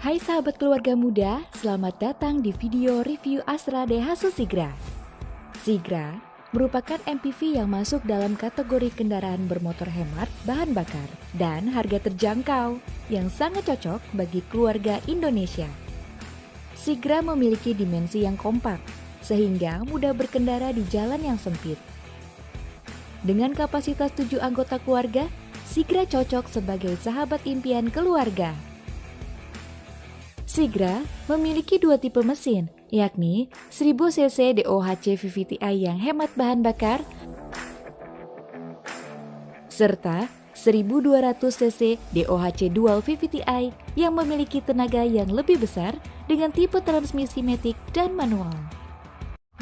Hai sahabat keluarga muda, selamat datang di video review Astra Daihatsu Sigra. Sigra merupakan MPV yang masuk dalam kategori kendaraan bermotor hemat bahan bakar dan harga terjangkau yang sangat cocok bagi keluarga Indonesia. Sigra memiliki dimensi yang kompak, sehingga mudah berkendara di jalan yang sempit. Dengan kapasitas 7 anggota keluarga, Sigra cocok sebagai sahabat impian keluarga. Sigra memiliki dua tipe mesin, yakni 1000 cc DOHC VVT-i yang hemat bahan bakar serta 1200 cc DOHC Dual VVT-i yang memiliki tenaga yang lebih besar dengan tipe transmisi matic dan manual.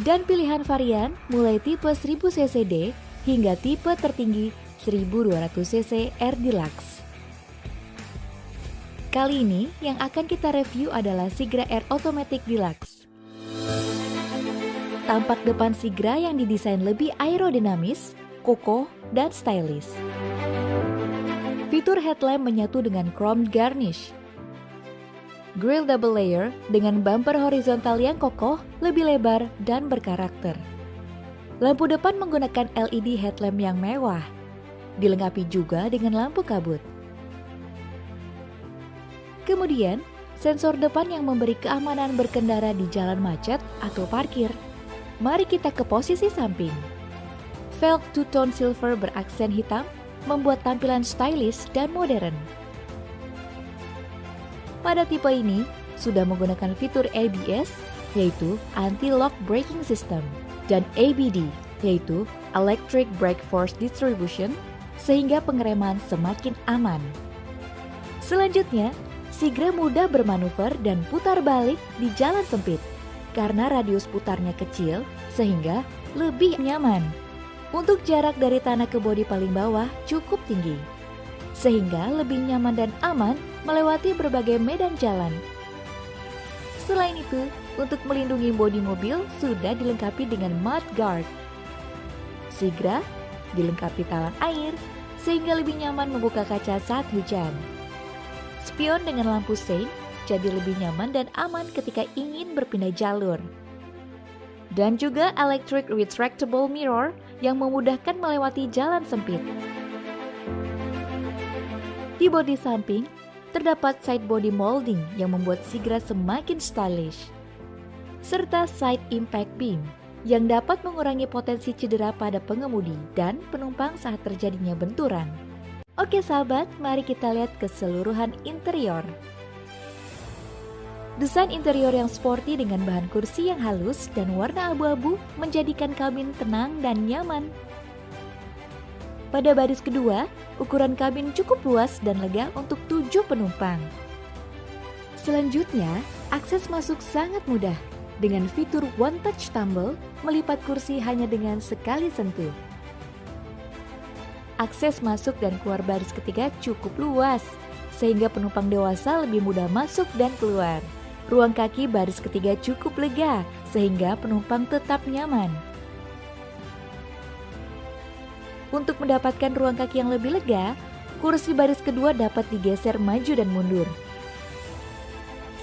Dan pilihan varian mulai tipe 1000 cc-D hingga tipe tertinggi 1200 cc R Deluxe. Kali ini yang akan kita review adalah Sigra R Automatic Deluxe. Tampak depan Sigra yang didesain lebih aerodinamis, kokoh, dan stylish. Fitur headlamp menyatu dengan chrome garnish. Grille double layer dengan bumper horizontal yang kokoh, lebih lebar, dan berkarakter. Lampu depan menggunakan LED headlamp yang mewah. Dilengkapi juga dengan lampu kabut. Kemudian, sensor depan yang memberi keamanan berkendara di jalan macet atau parkir. Mari kita ke posisi samping. Velg two-tone silver beraksen hitam membuat tampilan stylish dan modern. Pada tipe ini, sudah menggunakan fitur ABS, yaitu Anti-Lock Braking System, dan ABD, yaitu Electric Brake Force Distribution, sehingga pengereman semakin aman. Selanjutnya, Sigra mudah bermanuver dan putar balik di jalan sempit karena radius putarnya kecil sehingga lebih nyaman. Untuk jarak dari tanah ke bodi paling bawah cukup tinggi sehingga lebih nyaman dan aman melewati berbagai medan jalan. Selain itu, untuk melindungi bodi mobil sudah dilengkapi dengan mud guard. Sigra dilengkapi talang air sehingga lebih nyaman membuka kaca saat hujan. Spion dengan lampu sein jadi lebih nyaman dan aman ketika ingin berpindah jalur. Dan juga electric retractable mirror yang memudahkan melewati jalan sempit. Di bodi samping, terdapat side body molding yang membuat Sigra semakin stylish. Serta side impact beam yang dapat mengurangi potensi cedera pada pengemudi dan penumpang saat terjadinya benturan. Oke sahabat, mari kita lihat keseluruhan interior. Desain interior yang sporty dengan bahan kursi yang halus dan warna abu-abu menjadikan kabin tenang dan nyaman. Pada baris kedua, ukuran kabin cukup luas dan lega untuk 7 penumpang. Selanjutnya, akses masuk sangat mudah dengan fitur One Touch Tumble melipat kursi hanya dengan sekali sentuh. Akses masuk dan keluar baris ketiga cukup luas, sehingga penumpang dewasa lebih mudah masuk dan keluar. Ruang kaki baris ketiga cukup lega, sehingga penumpang tetap nyaman. Untuk mendapatkan ruang kaki yang lebih lega, kursi baris kedua dapat digeser maju dan mundur.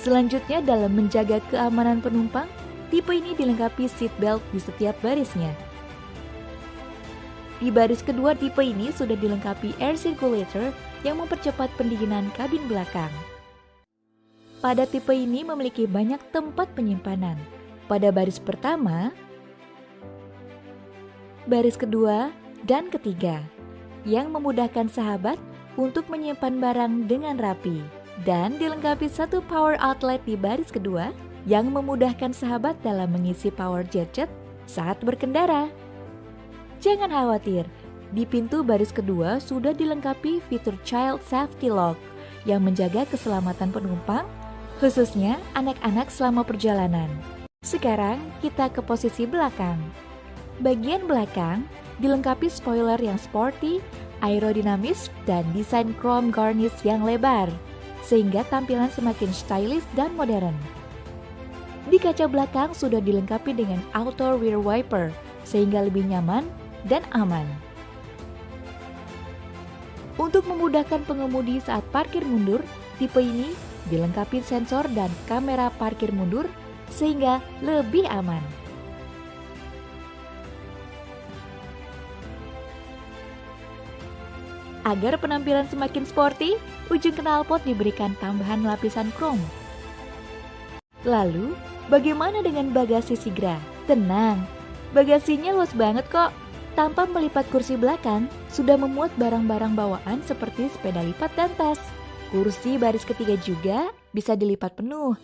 Selanjutnya, dalam menjaga keamanan penumpang, tipe ini dilengkapi seat belt di setiap barisnya. Di baris kedua tipe ini sudah dilengkapi air circulator yang mempercepat pendinginan kabin belakang. Pada tipe ini memiliki banyak tempat penyimpanan. Pada baris pertama, baris kedua, dan ketiga, yang memudahkan sahabat untuk menyimpan barang dengan rapi. Dan dilengkapi satu power outlet di baris kedua yang memudahkan sahabat dalam mengisi power gadget saat berkendara. Jangan khawatir, di pintu baris kedua sudah dilengkapi fitur Child Safety Lock yang menjaga keselamatan penumpang, khususnya anak-anak selama perjalanan. Sekarang kita ke posisi belakang. Bagian belakang dilengkapi spoiler yang sporty, aerodinamis, dan desain chrome garnish yang lebar, sehingga tampilan semakin stylish dan modern. Di kaca belakang sudah dilengkapi dengan auto rear wiper, sehingga lebih nyaman dan aman. Untuk memudahkan pengemudi saat parkir mundur, tipe ini dilengkapi sensor dan kamera parkir mundur sehingga lebih aman. Agar penampilan semakin sporty, ujung knalpot diberikan tambahan lapisan krom. Lalu, bagaimana dengan bagasi Sigra? Tenang, bagasinya luas banget kok. Tanpa melipat kursi belakang, sudah memuat barang-barang bawaan seperti sepeda lipat dan tas. Kursi baris ketiga juga bisa dilipat penuh,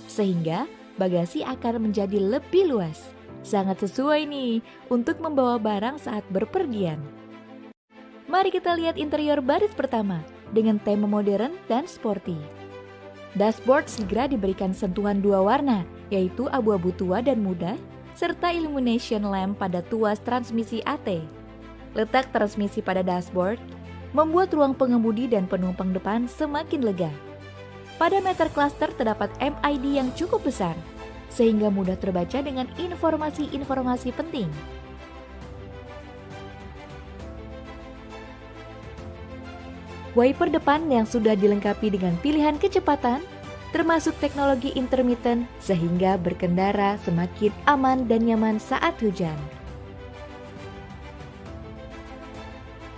sehingga bagasi akan menjadi lebih luas. Sangat sesuai nih untuk membawa barang saat berpergian. Mari kita lihat interior baris pertama dengan tema modern dan sporty. Dashboard Sigra diberikan sentuhan dua warna, yaitu abu-abu tua dan muda, serta illumination lamp pada tuas transmisi AT. Letak transmisi pada dashboard membuat ruang pengemudi dan penumpang depan semakin lega. Pada meter cluster terdapat MID yang cukup besar, sehingga mudah terbaca dengan informasi-informasi penting. Wiper depan yang sudah dilengkapi dengan pilihan kecepatan, termasuk teknologi intermittent sehingga berkendara semakin aman dan nyaman saat hujan.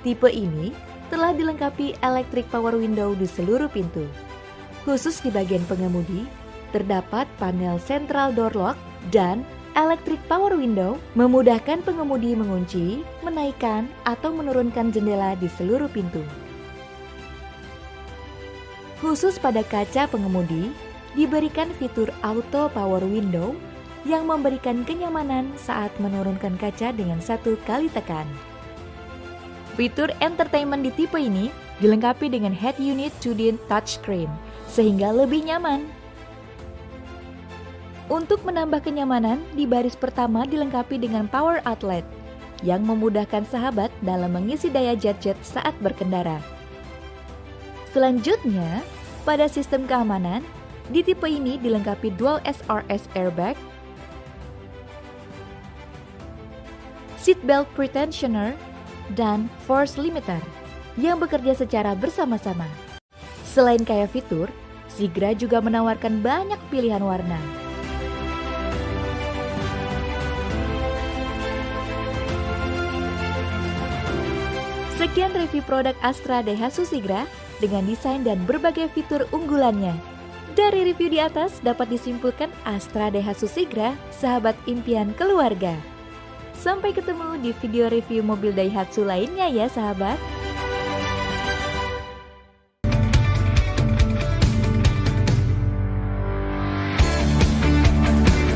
Tipe ini telah dilengkapi electric power window di seluruh pintu. Khusus di bagian pengemudi, terdapat panel central door lock dan electric power window memudahkan pengemudi mengunci, menaikkan, atau menurunkan jendela di seluruh pintu. Khusus pada kaca pengemudi, diberikan fitur auto power window yang memberikan kenyamanan saat menurunkan kaca dengan satu kali tekan. Fitur entertainment di tipe ini dilengkapi dengan head unit 2D touchscreen, sehingga lebih nyaman. Untuk menambah kenyamanan, di baris pertama dilengkapi dengan power outlet yang memudahkan sahabat dalam mengisi daya jet saat berkendara. Selanjutnya, pada sistem keamanan, di tipe ini dilengkapi dual SRS airbag, seatbelt pretensioner, dan force limiter yang bekerja secara bersama-sama. Selain kaya fitur, Sigra juga menawarkan banyak pilihan warna. Sekian review produk Astra Daihatsu Sigra dengan desain dan berbagai fitur unggulannya. Dari review di atas dapat disimpulkan Astra Daihatsu Sigra, sahabat impian keluarga. Sampai ketemu di video review mobil Daihatsu lainnya ya sahabat.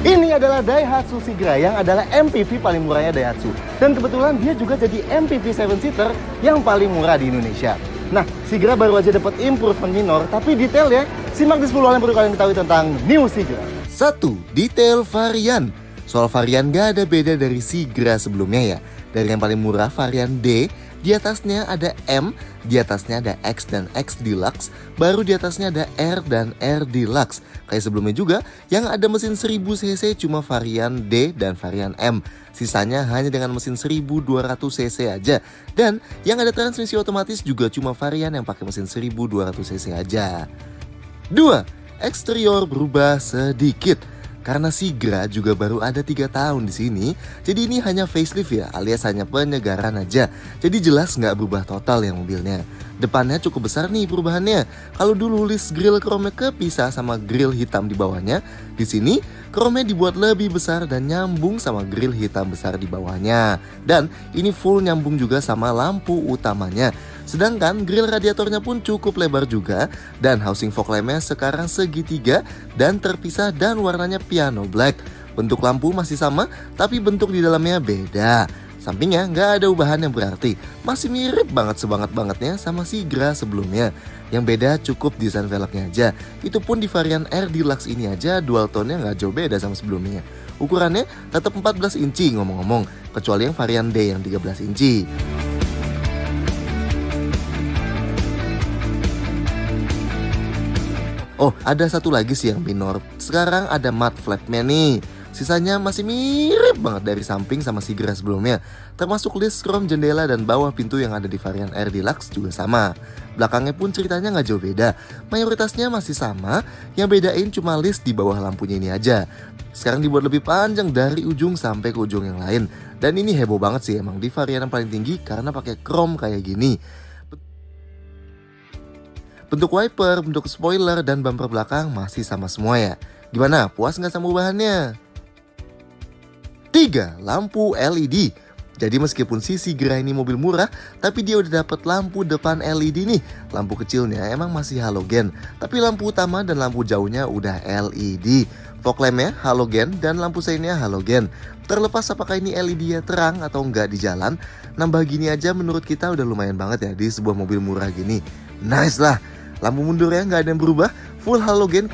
Ini adalah Daihatsu Sigra yang adalah MPV paling murahnya Daihatsu. Dan kebetulan dia juga jadi MPV 7-seater yang paling murah di Indonesia. Nah, Sigra baru aja dapat improvement minor, tapi detailnya simak di 10 hal yang perlu kalian ketahui tentang New Sigra. 1. Detail varian. Soal varian gak ada beda dari Sigra sebelumnya ya. Dari yang paling murah varian D, di atasnya ada M, di atasnya ada X dan X Deluxe, baru di atasnya ada R dan R Deluxe. Kayak sebelumnya juga, yang ada mesin 1000 cc cuma varian D dan varian M. Sisanya hanya dengan mesin 1200 cc aja. Dan yang ada transmisi otomatis juga cuma varian yang pakai mesin 1200 cc aja. 2. Eksterior berubah sedikit. Karena Sigra juga baru ada 3 tahun di sini, jadi ini hanya facelift ya, alias hanya penyegaran aja. Jadi jelas nggak berubah total yang mobilnya. Depannya cukup besar nih perubahannya. Kalau dulu list grill chrome kepisah sama grill hitam di bawahnya, di sini chrome dibuat lebih besar dan nyambung sama grill hitam besar di bawahnya. Dan ini full nyambung juga sama lampu utamanya. Sedangkan grill radiatornya pun cukup lebar juga, dan housing fog lampnya sekarang segitiga dan terpisah dan warnanya piano black. Bentuk lampu masih sama, tapi bentuk di dalamnya beda. Sampingnya nggak ada ubahan yang berarti, masih mirip banget sebanget-bangetnya sama Sigra sebelumnya. Yang beda cukup desain velgnya aja, itu pun di varian R Deluxe ini aja dual tone-nya nggak jauh beda sama sebelumnya. Ukurannya tetap 14 inci ngomong-ngomong, kecuali yang varian D yang 13 inci. Oh, ada satu lagi sih yang minor. Sekarang ada matte flapnya nih. Sisanya masih mirip banget dari samping sama Sigra sebelumnya. Termasuk list krom jendela dan bawah pintu yang ada di varian R Deluxe juga sama. Belakangnya pun ceritanya nggak jauh beda. Mayoritasnya masih sama, yang bedain cuma list di bawah lampunya ini aja. Sekarang dibuat lebih panjang dari ujung sampai ke ujung yang lain. Dan ini heboh banget sih emang di varian yang paling tinggi karena pakai krom kayak gini. Bentuk wiper, bentuk spoiler, dan bumper belakang masih sama semua ya. Gimana? Puas nggak sama ubahannya? 3. Lampu LED. Jadi meskipun si Sigra ini mobil murah, tapi dia udah dapat lampu depan LED nih. Lampu kecilnya emang masih halogen, tapi lampu utama dan lampu jauhnya udah LED. Fog lampnya halogen dan lampu seinnya halogen. Terlepas apakah ini LED-nya terang atau enggak di jalan, nambah gini aja menurut kita udah lumayan banget ya di sebuah mobil murah gini. Nice lah. Lampu mundurnya nggak ada yang berubah, full halogen.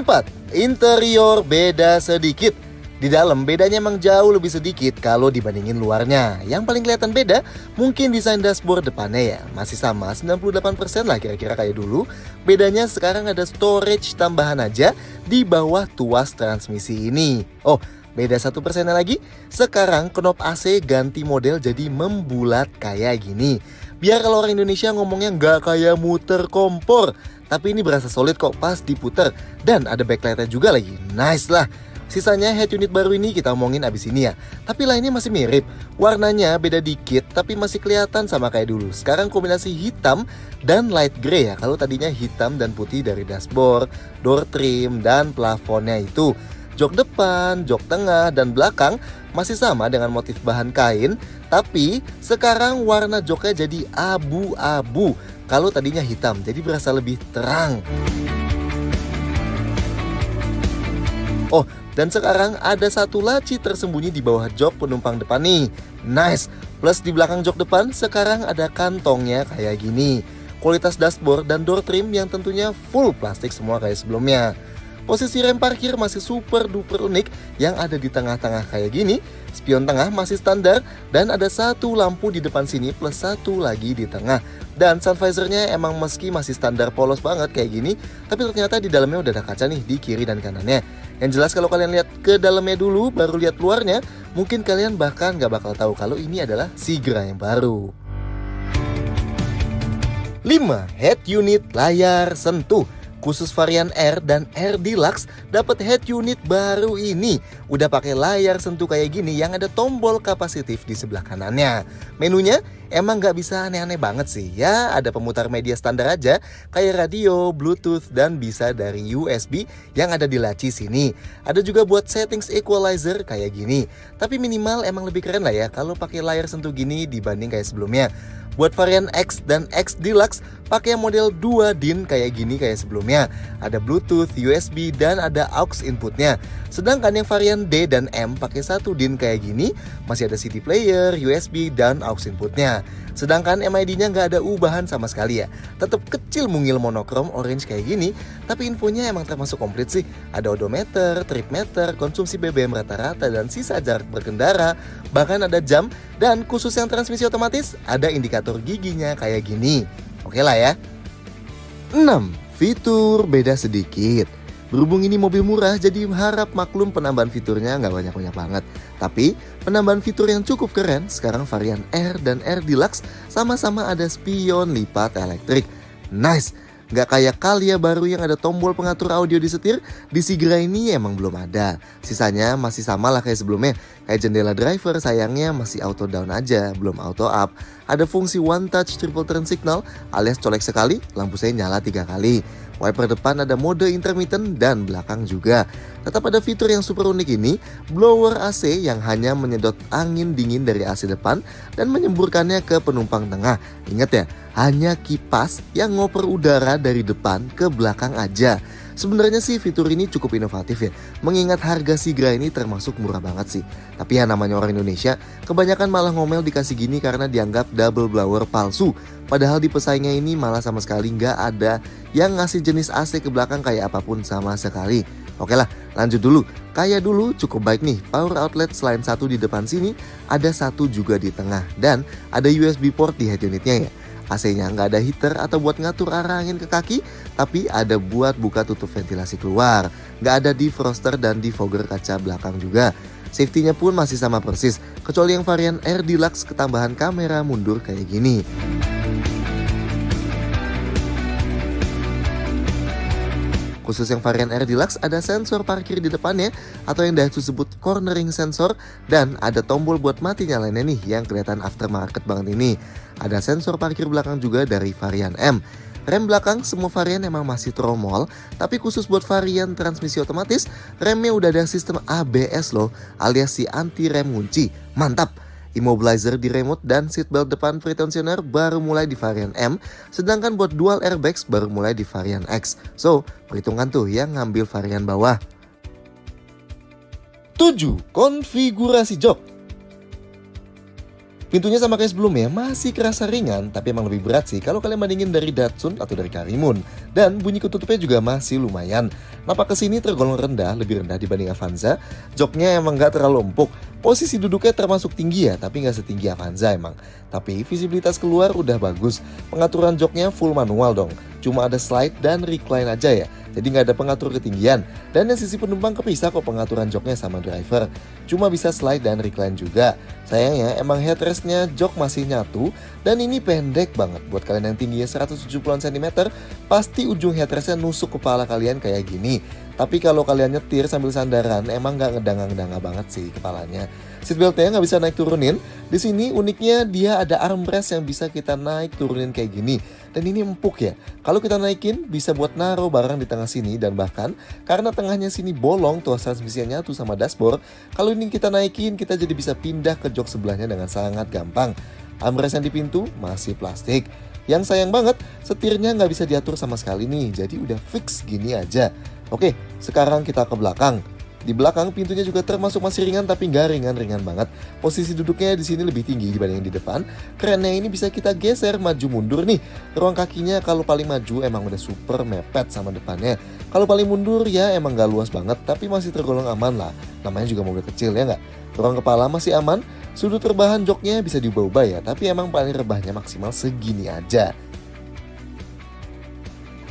4. Interior beda sedikit. Di dalam bedanya emang jauh lebih sedikit kalau dibandingin luarnya. Yang paling kelihatan beda mungkin desain dashboard depannya ya. Masih sama 98% lah kira-kira kayak dulu. Bedanya sekarang ada storage tambahan aja di bawah tuas transmisi ini. Oh, beda 1% lagi. Sekarang knop AC ganti model jadi membulat kayak gini. Biar kalau orang Indonesia ngomongnya nggak kayak muter kompor, tapi ini berasa solid kok pas diputer. Dan ada backlightnya juga lagi, nice lah. Sisanya head unit baru ini kita omongin abis ini ya. Tapi lainnya masih mirip, warnanya beda dikit tapi masih kelihatan sama kayak dulu. Sekarang kombinasi hitam dan light grey ya. Kalau tadinya hitam dan putih dari dashboard, door trim, dan plafonnya itu. Jok depan, jok tengah, dan belakang masih sama dengan motif bahan kain, tapi sekarang warna joknya jadi abu-abu. Kalau tadinya hitam, jadi berasa lebih terang. Oh, dan sekarang ada satu laci tersembunyi di bawah jok penumpang depan nih. Nice. Plus di belakang jok depan sekarang ada kantongnya kayak gini. Kualitas dashboard dan door trim yang tentunya full plastik semua kayak sebelumnya. Posisi rem parkir masih super duper unik yang ada di tengah-tengah kayak gini. Spion tengah masih standar dan ada satu lampu di depan sini plus satu lagi di tengah. Dan sun visornya emang meski masih standar polos banget kayak gini, tapi ternyata di dalamnya udah ada kaca nih di kiri dan kanannya. Yang jelas kalau kalian lihat ke dalamnya dulu baru lihat luarnya, mungkin kalian bahkan gak bakal tahu kalau ini adalah Sigra yang baru. 5. Head unit layar sentuh. Khusus varian R dan R Deluxe dapat head unit baru ini. Udah pakai layar sentuh kayak gini yang ada tombol kapasitif di sebelah kanannya. Menunya emang nggak bisa aneh-aneh banget sih. Ya ada pemutar media standar aja kayak radio, bluetooth, dan bisa dari USB yang ada di laci sini. Ada juga buat settings equalizer kayak gini. Tapi minimal emang lebih keren lah ya kalau pakai layar sentuh gini dibanding kayak sebelumnya. Buat varian X dan X Deluxe pakai model 2 DIN kayak gini kayak sebelumnya. Ada Bluetooth, USB, dan ada aux inputnya. Sedangkan yang varian D dan M pakai 1 DIN kayak gini, masih ada CD player, USB, dan aux inputnya. Sedangkan MID-nya nggak ada ubahan sama sekali ya. Tetap kecil mungil monokrom orange kayak gini, tapi infonya emang termasuk komplit sih. Ada odometer, trip meter, konsumsi BBM rata-rata, dan sisa jarak berkendara. Bahkan ada jam, dan khusus yang transmisi otomatis ada indikator giginya kayak gini. Oke lah ya. 6. Fitur beda sedikit. Berhubung ini mobil murah, jadi harap maklum penambahan fiturnya nggak banyak-banyak banget. Tapi penambahan fitur yang cukup keren, sekarang varian R dan R Deluxe sama-sama ada spion lipat elektrik. Nice! Nggak kayak Calya baru yang ada tombol pengatur audio di setir, di Sigra ini emang belum ada. Sisanya masih sama lah kayak sebelumnya. Kayak jendela driver sayangnya masih auto down aja, belum auto up. Ada fungsi one touch triple turn signal alias colek sekali, lampu saya nyala 3 kali. Wiper depan ada mode intermittent dan belakang juga. Tetap ada fitur yang super unik ini, blower AC yang hanya menyedot angin dingin dari AC depan dan menyemburkannya ke penumpang tengah. Ingat ya, hanya kipas yang ngoper udara dari depan ke belakang aja. Sebenarnya sih fitur ini cukup inovatif ya, mengingat harga Sigra ini termasuk murah banget sih. Tapi ya namanya orang Indonesia, kebanyakan malah ngomel dikasih gini karena dianggap double blower palsu. Padahal di pesaingnya ini malah sama sekali nggak ada yang ngasih jenis AC ke belakang kayak apapun sama sekali. Oke lah, lanjut dulu. Kayak dulu cukup baik nih, power outlet selain satu di depan sini, ada satu juga di tengah. Dan ada USB port di head unitnya ya. AC-nya nggak ada heater atau buat ngatur arah angin ke kaki, tapi ada buat buka tutup ventilasi keluar. Nggak ada defroster dan defogger kaca belakang juga. Safety-nya pun masih sama persis, kecuali yang varian Air Deluxe ketambahan kamera mundur kayak gini. Khusus yang varian Air Deluxe ada sensor parkir di depannya atau yang Daihatsu sebut cornering sensor, dan ada tombol buat mati nyalainnya nih yang kelihatan aftermarket banget ini. Ada sensor parkir belakang juga dari varian M. Rem belakang semua varian emang masih tromol, tapi khusus buat varian transmisi otomatis, remnya udah ada sistem ABS loh, alias si anti rem ngunci. Mantap! Immobilizer di remote dan seatbelt depan pretensioner baru mulai di varian M, sedangkan buat dual airbags baru mulai di varian X. So, perhitungan tuh yang ngambil varian bawah. 7. Konfigurasi jok. Pintunya sama kayak sebelumnya, masih kerasa ringan, tapi emang lebih berat sih kalau kalian bandingin dari Datsun atau dari Karimun. Dan bunyi ketutupnya juga masih lumayan. Napak kesini tergolong rendah, lebih rendah dibanding Avanza. Joknya emang gak terlalu empuk. Posisi duduknya termasuk tinggi ya, tapi gak setinggi Avanza emang. Tapi visibilitas keluar udah bagus. Pengaturan joknya full manual dong. Cuma ada slide dan recline aja ya. Jadi nggak ada pengatur ketinggian. Dan yang sisi penumpang kepisah kok pengaturan joknya sama driver. Cuma bisa slide dan recline juga. Sayangnya emang headrestnya jok masih nyatu. Dan ini pendek banget. Buat kalian yang tingginya 170 cm, pasti ujung headrestnya nusuk kepala kalian kayak gini. Tapi kalau kalian nyetir sambil sandaran, emang nggak ngedanga-ngedanga banget sih kepalanya. Seatbeltnya nggak bisa naik turunin. Di sini uniknya dia ada armrest yang bisa kita naik turunin kayak gini. Dan ini empuk ya. Kalau kita naikin bisa buat naruh barang di tengah sini, dan bahkan karena tengahnya sini bolong tuas transmisinya nyatu sama dashboard, kalau ini kita naikin kita jadi bisa pindah ke jok sebelahnya dengan sangat gampang. Armrest yang di pintu masih plastik. Yang sayang banget setirnya nggak bisa diatur sama sekali nih, jadi udah fix gini aja. Oke, sekarang kita ke belakang. Di belakang pintunya juga termasuk masih ringan, tapi nggak ringan-ringan banget. Posisi duduknya di sini lebih tinggi dibanding di depan. Kerennya ini bisa kita geser maju mundur nih. Ruang kakinya kalau paling maju emang udah super mepet sama depannya. Kalau paling mundur ya emang nggak luas banget, tapi masih tergolong aman lah. Namanya juga mobil kecil ya nggak? Ruang kepala masih aman. Sudut rebahan joknya bisa diubah-ubah ya, tapi emang paling rebahnya maksimal segini aja.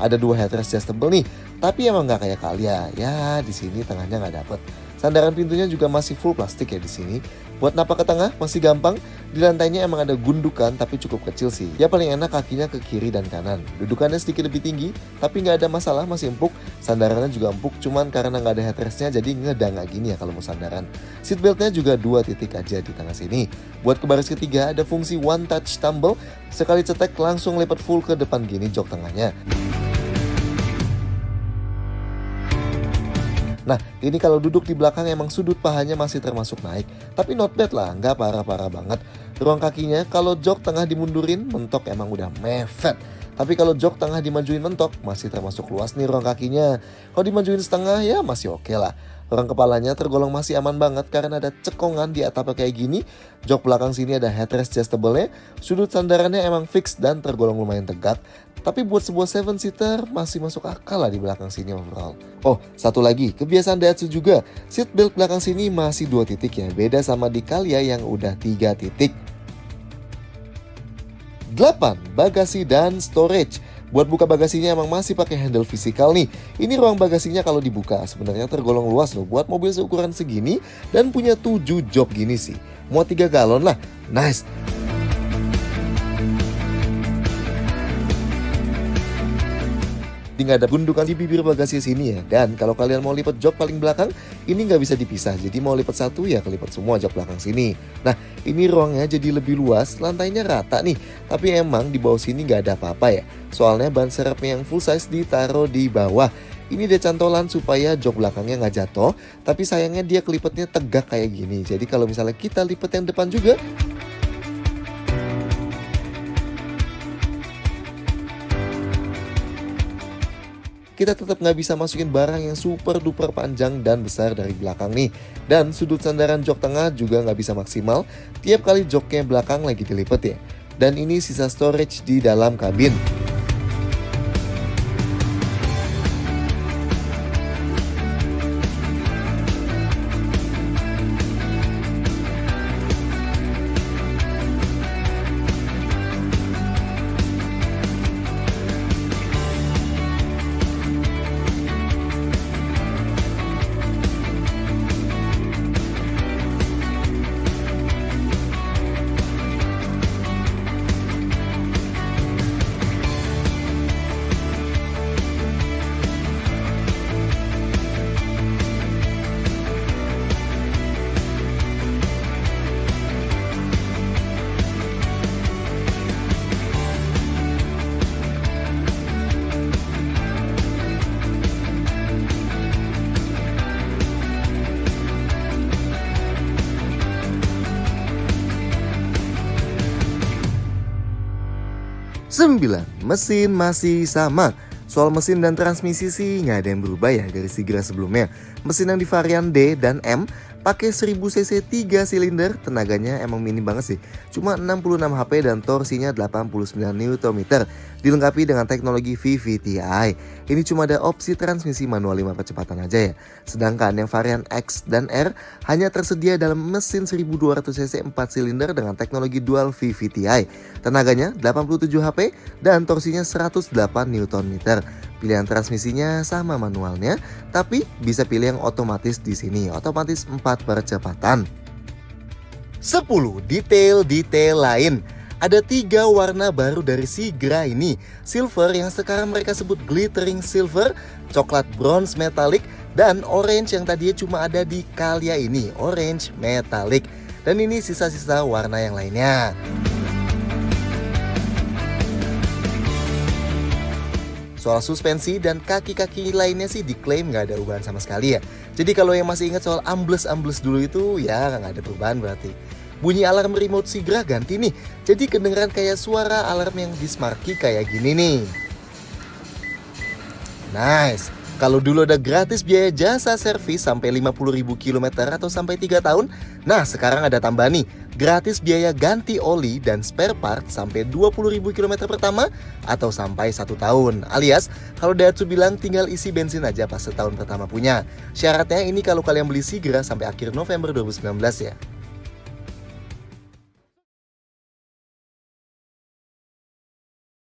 Ada dua headrest adjustable nih, tapi emang nggak kayak Calya. Ya di sini tengahnya nggak dapet. Sandaran pintunya juga masih full plastik ya di sini. Buat napak ke tengah masih gampang. Di lantainya emang ada gundukan tapi cukup kecil sih. Ya paling enak kakinya ke kiri dan kanan. Dudukannya sedikit lebih tinggi, tapi nggak ada masalah, masih empuk. Sandarannya juga empuk, cuman karena nggak ada headrestnya jadi ngedanga gini ya kalau mau sandaran. Seatbeltnya juga 2 titik aja di tengah sini. Buat ke baris ketiga ada fungsi one touch tumble. Sekali cetek langsung lipat full ke depan gini jok tengahnya. Nah, ini kalau duduk di belakang emang sudut pahanya masih termasuk naik. Tapi not bad lah, nggak parah-parah banget. Ruang kakinya kalau jok tengah dimundurin, mentok emang udah mepet. Tapi kalau jok tengah dimajuin mentok, masih termasuk luas nih ruang kakinya. Kalau dimajuin setengah ya masih oke lah. Ruang kepalanya tergolong masih aman banget karena ada cekongan di atapnya kayak gini. Jok belakang sini ada headrest adjustable-nya. Sudut sandarannya emang fix dan tergolong lumayan tegak. Tapi buat sebuah 7-seater masih masuk akal lah di belakang sini overall. Oh, satu lagi, kebiasaan Daihatsu juga. Seat belt belakang sini masih 2 titik ya. Beda sama di Calya yang udah 3 titik. 8. Bagasi dan storage. Buat buka bagasinya emang masih pakai handle fisikal nih. Ini ruang bagasinya kalau dibuka sebenarnya tergolong luas loh buat mobil seukuran segini dan punya 7 jok gini sih. Mau 3 galon lah. Nice. Nggak ada gundukan di bibir bagasi sini ya. Dan kalau kalian mau lipat jok paling belakang, ini nggak bisa dipisah. Jadi mau lipat satu ya kelipat semua jok belakang sini. Nah, ini ruangnya jadi lebih luas, lantainya rata nih. Tapi emang di bawah sini nggak ada apa-apa ya. Soalnya ban serepnya yang full size ditaruh di bawah. Ini dia cantolan supaya jok belakangnya nggak jatuh. Tapi sayangnya dia kelipatnya tegak kayak gini. Jadi kalau misalnya kita lipat yang depan juga, kita tetap nggak bisa masukin barang yang super duper panjang dan besar dari belakang nih. Dan sudut sandaran jok tengah juga nggak bisa maksimal tiap kali joknya belakang lagi dilipat ya. Dan ini sisa storage di dalam kabin. 9. Mesin masih sama. Soal mesin dan transmisi sih nggak ada yang berubah ya dari Sigra sebelumnya. Mesin yang di varian D dan M pakai 1000 cc 3 silinder, tenaganya emang minim banget sih. Cuma 66 HP dan torsinya 89 Nm. Dilengkapi dengan teknologi VVT-i. Ini cuma ada opsi transmisi manual 5 percepatan aja ya. Sedangkan yang varian X dan R hanya tersedia dalam mesin 1200 cc 4 silinder dengan teknologi dual VVT-i. Tenaganya 87 HP dan torsinya 108 Nm. Pilihan transmisinya sama manualnya, tapi bisa pilih yang otomatis di sini, otomatis 4 percepatan. 10. Detail-detail lain. Ada 3 warna baru dari Sigra ini. Silver yang sekarang mereka sebut glittering silver, coklat bronze metallic, dan orange yang tadinya cuma ada di Calya ini, orange metallic. Dan ini sisa-sisa warna yang lainnya. Soal suspensi dan kaki-kaki lainnya sih diklaim nggak ada perubahan sama sekali ya. Jadi kalau yang masih ingat soal ambles-ambles dulu itu ya nggak ada perubahan berarti. Bunyi alarm remote Sigra ganti nih. Jadi kedengeran kayak suara alarm yang di smart key kayak gini nih. Nice. Kalau dulu ada gratis biaya jasa servis sampai 50.000 km atau sampai 3 tahun. Nah sekarang ada tambah nih. Gratis biaya ganti oli dan spare part sampai 20.000 km pertama atau sampai 1 tahun. Alias kalau Daihatsu bilang tinggal isi bensin aja pas setahun pertama punya. Syaratnya ini kalau kalian beli Sigra sampai akhir November 2019 ya.